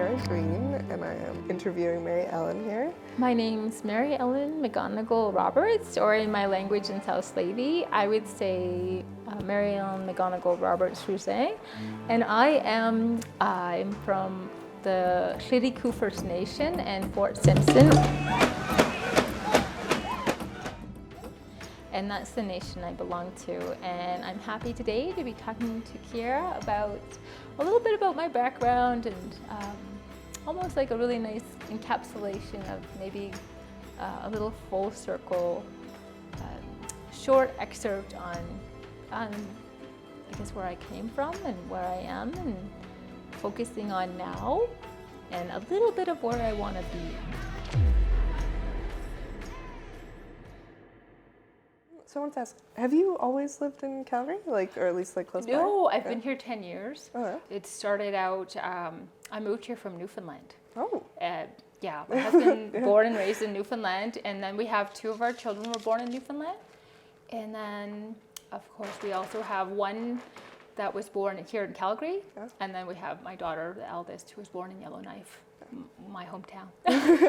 Sarah Green, and I am interviewing Mary Ellen here. My name's Mary Ellen McGonigal Roberts, or in my language in South Slavey, I would say Mary Ellen McGonigal Roberts Rousset. And I'm from the Kliriku First Nation and Fort Simpson. And that's the nation I belong to. And I'm happy today to be talking to Kiera about a little bit about my background and almost like a really nice encapsulation of maybe a little full circle short excerpt on I guess where I came from and where I am and focusing on now and a little bit of where I want to be. So I want to ask, have you always lived in Calgary, or at least close by? No, I've been here 10 years. Oh, yeah. It started out, I moved here from Newfoundland. Oh. Yeah, my husband born and raised in Newfoundland, and then we have two of our children were born in Newfoundland. And then, of course, we also have one that was born here in Calgary, and then we have my daughter, the eldest, who was born in Yellowknife, my hometown.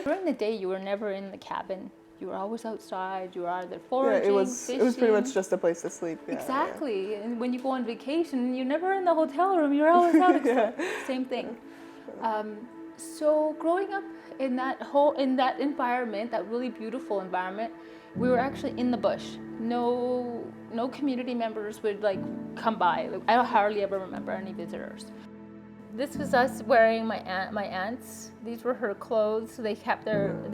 During the day, you were never in the cabin. You were always outside. You were either foraging, fishing. It was pretty much just a place to sleep. Yeah, exactly. Yeah. And when you go on vacation, you're never in the hotel room. You're always out. Same thing. So growing up in that environment, that really beautiful environment, we were actually in the bush. No community members would come by. I hardly ever remember any visitors. This was us wearing my aunt's. These were her clothes. So they've kept them.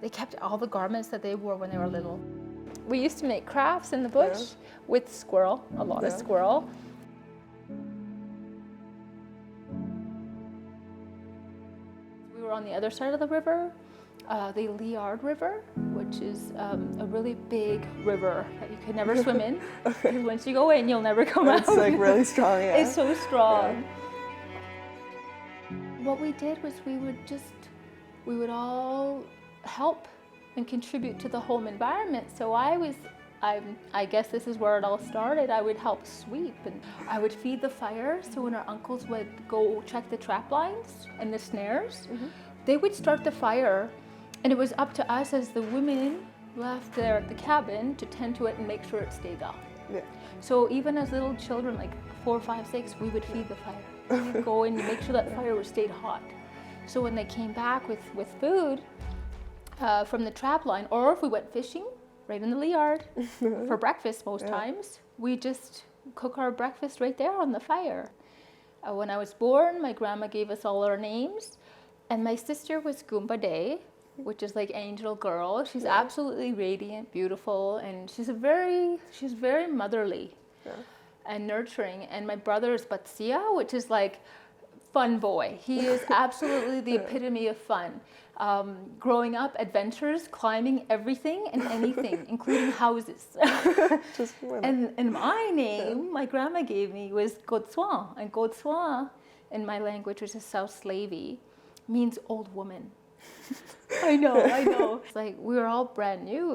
They kept all the garments that they wore when they were little. We used to make crafts in the bush with squirrel, a lot of squirrel. We were on the other side of the river, the Liard River, which is a really big river that you could never swim in. Because once you go in, you'll never come out. It's really strong, yeah. It's so strong. Yeah. What we did was we would all help and contribute to the home environment. So I guess this is where it all started. I would help sweep and I would feed the fire. So when our uncles would go check the trap lines and the snares, they would start the fire, and it was up to us as the women left there at the cabin to tend to it and make sure it stayed off. Yeah. So even as little children, 4, 5, 6, we would feed the fire. We would go in and make sure that fire stayed hot. So when they came back with food, from the trap line, or if we went fishing right in the Liard for breakfast most times, we just cook our breakfast right there on the fire. When I was born, my grandma gave us all our names, and my sister was Goomba Day, which is angel girl. She's absolutely radiant, beautiful, and she's very motherly and nurturing. And my brother is Batsia, which is fun boy. He is absolutely the epitome of fun. Growing up, adventures, climbing everything and anything, including houses. And my name, my grandma gave me, was Godsoin. And Godsoin, in my language, which is South Slavey, means old woman. I know. It's we were all brand new.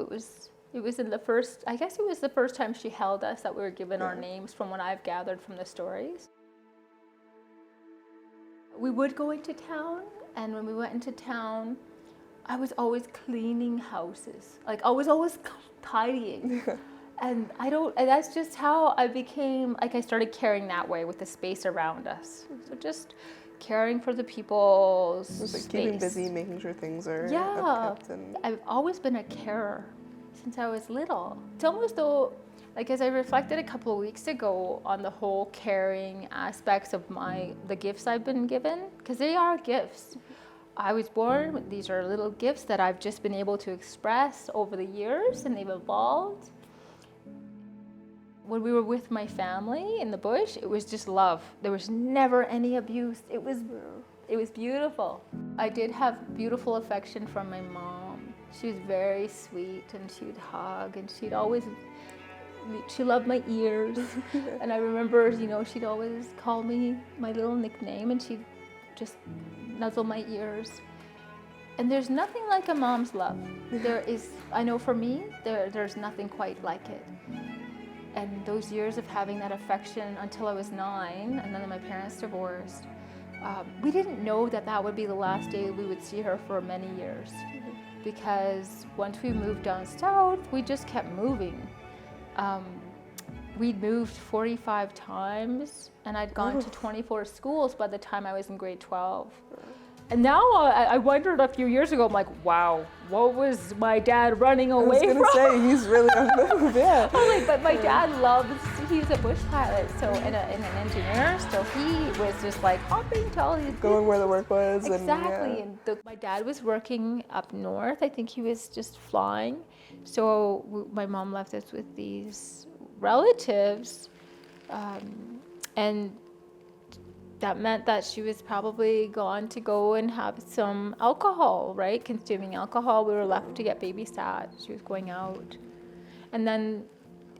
It was in the first, I guess it was the first time she held us that we were given our names, from what I've gathered from the stories. We would go into town, and when we went into town, I was always cleaning houses. I was always tidying. And that's just how I became, I started caring that way with the space around us. So just caring for the people's space. Keeping busy, making sure things are upkept. I've always been a carer since I was little. It's almost though, as I reflected a couple of weeks ago on the whole caring aspects of the gifts I've been given, because they are gifts. I was born with these are little gifts that I've just been able to express over the years, and they've evolved. When we were with my family in the bush, it was just love. There was never any abuse. It was beautiful. I did have beautiful affection from my mom. She was very sweet, and she would hug, and she loved my ears. And I remember, she'd always call me my little nickname, and she'd just nuzzle my ears. And there's nothing like a mom's love. I know for me, there's nothing quite like it. And those years of having that affection until I was 9, and then my parents divorced, we didn't know that that would be the last day we would see her for many years, because once we moved down south, we just kept moving. We'd moved 45 times, and I'd gone to 24 schools by the time I was in grade 12. And now I wondered a few years ago, I'm like, wow, what was my dad running away from? I was gonna say, he's really on the move, yeah. I'm like, but my dad he's a bush pilot, so and an engineer, so he was just like hopping to all these Going where the work was. Exactly, And, yeah. and my dad was working up north. I think he was just flying. So my mom left us with these relatives, and that meant that she was probably gone to go and have some alcohol, right? Consuming alcohol. We were left to get babysat. She was going out. And then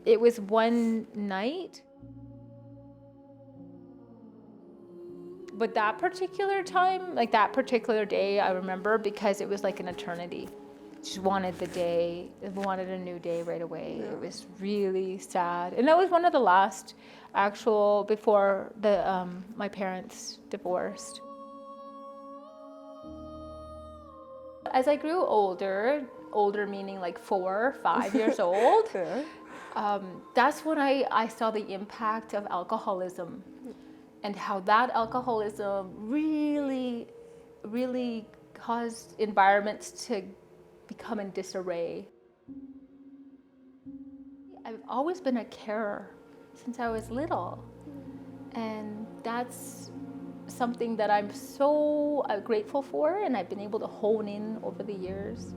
it was one night. But that particular time, like that particular day, I remember because it was like an eternity. She wanted the day, wanted a new day right away. Yeah. It was really sad. And that was one of the last actual, before my parents divorced. As I grew older meaning like 4, 5 years old, yeah. That's when I saw the impact of alcoholism and how that alcoholism really, really caused environments to become in disarray. I've always been a carer since I was little, and that's something that I'm so grateful for, and I've been able to hone in over the years.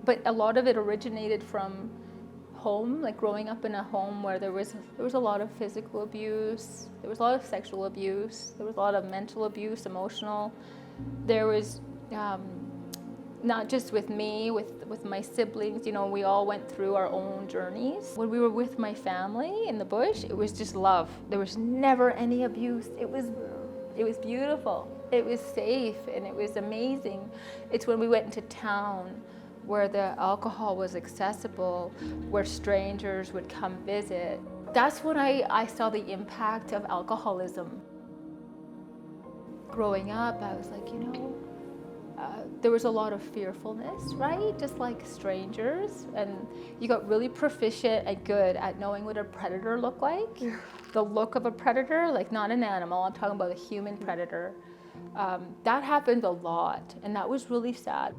But a lot of it originated from home, like growing up in a home where there was a lot of physical abuse, there was a lot of sexual abuse, there was a lot of mental abuse, emotional. There was not just with me, with my siblings, you know, we all went through our own journeys. When we were with my family in the bush, it was just love. There was never any abuse. It was beautiful. It was safe, and it was amazing. It's when we went into town where the alcohol was accessible, where strangers would come visit. That's when I saw the impact of alcoholism. Growing up, I was like, you know, there was a lot of fearfulness, right? Just like strangers, and you got really proficient and good at knowing what a predator looked like. Yeah. The look of a predator, like not an animal, I'm talking about a human predator. That happened a lot, and that was really sad.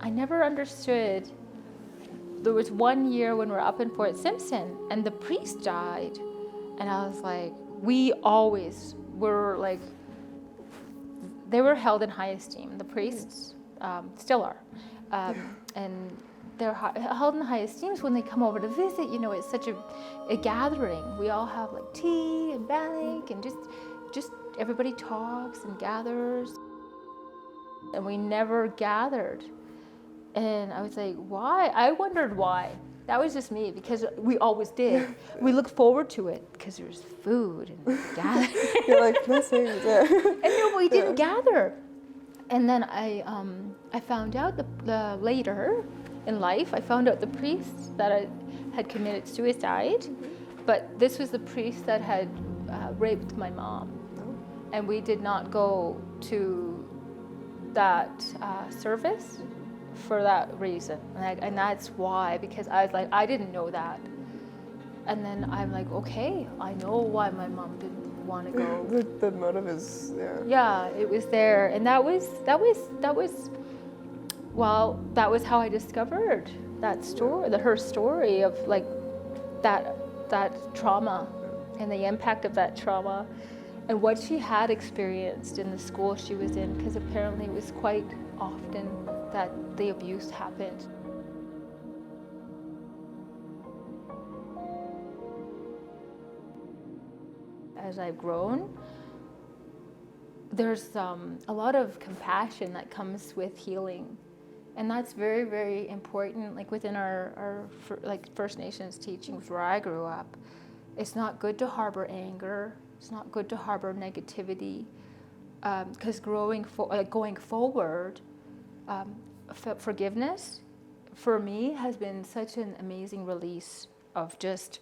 I never understood. There was one year when we were up in Fort Simpson, and the priest died, and I was like, we always were like, they were held in high esteem. The priests still are. And they're held in high esteem when they come over to visit. You know, it's such a gathering. We all have like tea and bannock, and just everybody talks and gathers. And we never gathered. And I was like, why? I wondered why. That was just me, because we always did. We looked forward to it because there was food and gathering. You're like, blessings. Yeah. And no, we didn't gather. And then I found out later in life, I found out the priest that had committed suicide, but this was the priest that had raped my mom. And we did not go to that service for that reason, and that's why, because I was like, I didn't know that, and then I'm like, okay, I know why my mom didn't want to go. The motive is there. Yeah, it was there, and that was well, that was how I discovered that story, her story of like that trauma and the impact of that trauma, and what she had experienced in the school she was in, because apparently it was quite often that the abuse happened. As I've grown, there's a lot of compassion that comes with healing, and that's very, very important. Like within our like First Nations teachings where I grew up, it's not good to harbor anger. It's not good to harbor negativity, because going forward. Forgiveness, for me, has been such an amazing release of just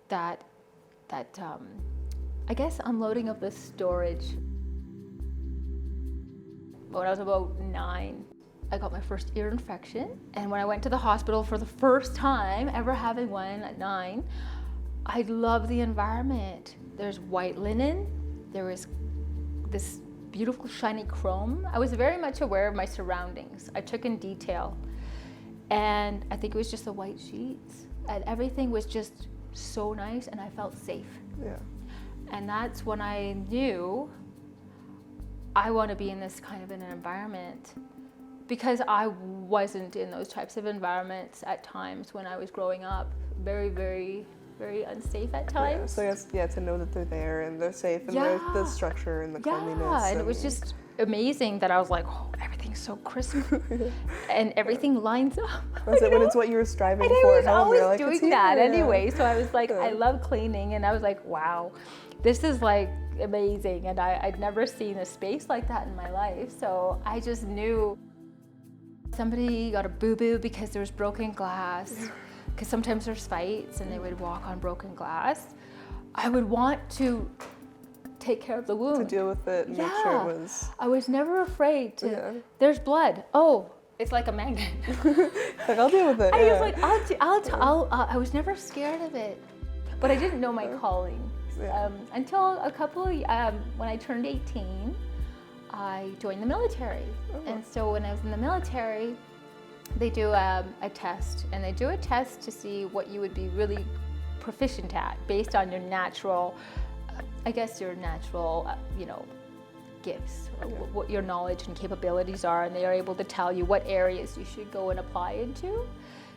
that I guess unloading of the storage. When I was about 9, I got my first ear infection. And when I went to the hospital for the first time ever having one at 9, I loved the environment. There's white linen, there was this beautiful shiny chrome. I was very much aware of my surroundings. I took in detail. And I think it was just the white sheets. And everything was just so nice and I felt safe. Yeah. And that's when I knew I want to be in this kind of an environment, because I wasn't in those types of environments at times when I was growing up. Very, very, very unsafe at times. Yeah. So I guess, to know that they're there and they're safe and Yeah. the structure and the cleanliness. Yeah, and it was just amazing that I was like, oh, everything's so crisp and everything lines up. Was it when it's what you were striving And I for was at home? always You're like, doing it's here. that Yeah. anyway. So I was like, Yeah. I love cleaning, and I was like, wow, this is like amazing. And I'd never seen a space like that in my life. So I just knew somebody got a boo-boo because there was broken glass, because sometimes there's fights and they would walk on broken glass. I would want to take care of the wound. To deal with it and make sure it was. I was never afraid to, Yeah. there's blood. Oh, it's like a magnet. Like, I'll deal with it. I yeah. was like, I was never scared of it, but I didn't know my calling. Yeah. Until when I turned 18, I joined the military. And so when I was in the military, they do a test, and they do a test to see what you would be really proficient at based on your natural, gifts, or what your knowledge and capabilities are, and they are able to tell you what areas you should go and apply into.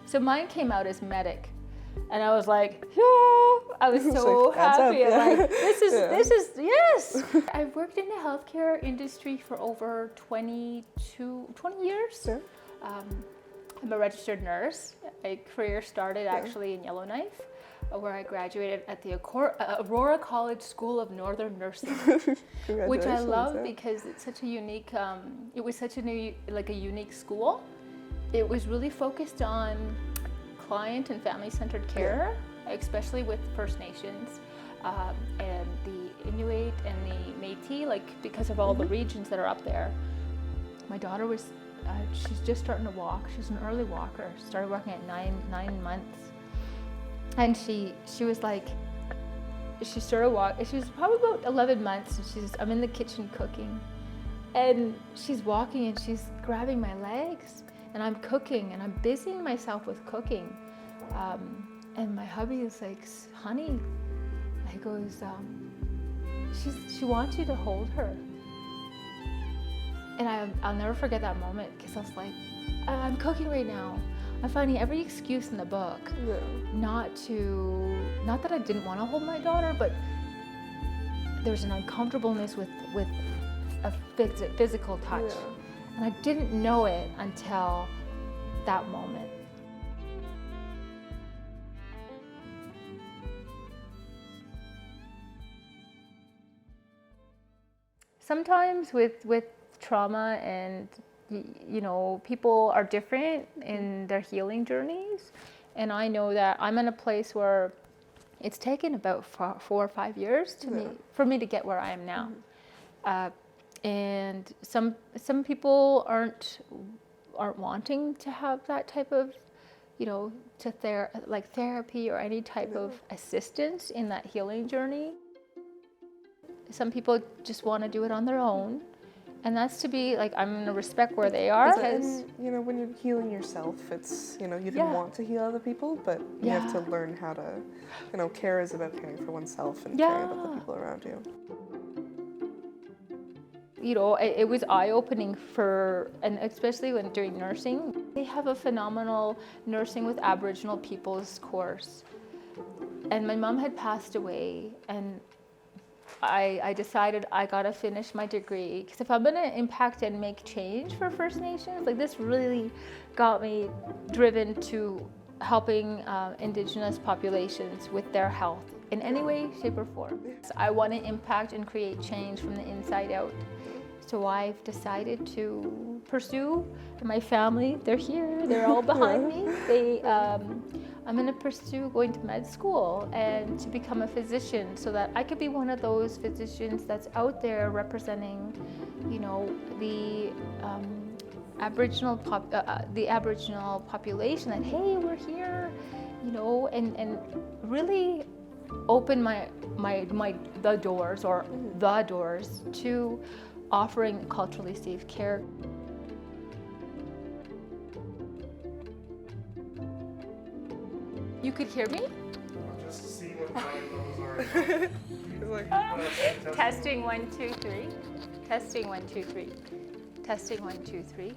So mine came out as medic, and I was like, yeah, I was so like, "That's happy. up," yeah. Like, this is yes. Yeah. I've worked in the healthcare industry for over 20 years. Yeah. I'm a registered nurse. My career started actually in Yellowknife, where I graduated at the Aurora College School of Northern Nursing, which I love because it's such a unique. It was such a unique school. It was really focused on client and family-centered care, especially with First Nations and the Inuit and the Métis, because of all the regions that are up there. My daughter was. She's just starting to walk. She's an early walker. Started walking at 9 months. And she was like, she started walking, she was probably about 11 months, and I'm in the kitchen cooking. And she's walking and she's grabbing my legs, and I'm cooking, and I'm busying myself with cooking. And my hubby is like, honey, he goes, she wants you to hold her. And I'll never forget that moment, because I was like, I'm cooking right now. I'm finding every excuse in the book not that I didn't want to hold my daughter, but there's an uncomfortableness with a physical touch. Yeah. And I didn't know it until that moment. Sometimes with trauma and people are different in their healing journeys, and I know that I'm in a place where it's taken about 4 or 5 years for me to get where I am now. And some people aren't wanting to have that type of therapy or any type of assistance in that healing journey. Some people just want to do it on their own. And that's to be I'm going to respect where they are. Because, when you're healing yourself, it's, you didn't want to heal other people, but you have to learn how to, care is about caring for oneself and caring about the people around you. It was eye-opening and especially when doing nursing. They have a phenomenal nursing with Aboriginal peoples course. And my mom had passed away, and I decided I gotta finish my degree, because if I'm gonna impact and make change for First Nations, this really got me driven to helping Indigenous populations with their health in any way, shape, or form. I want to impact and create change from the inside out. So I've decided to pursue my family. They're here. They're all behind me. I'm going to pursue going to med school and to become a physician so that I could be one of those physicians that's out there representing, you know, the Aboriginal population, that hey, we're here, you know, and really open the doors to offering culturally safe care. You could hear me? Just see what my levels are. Testing 1 2 3. Testing 1 2 3. Testing 1 2 3.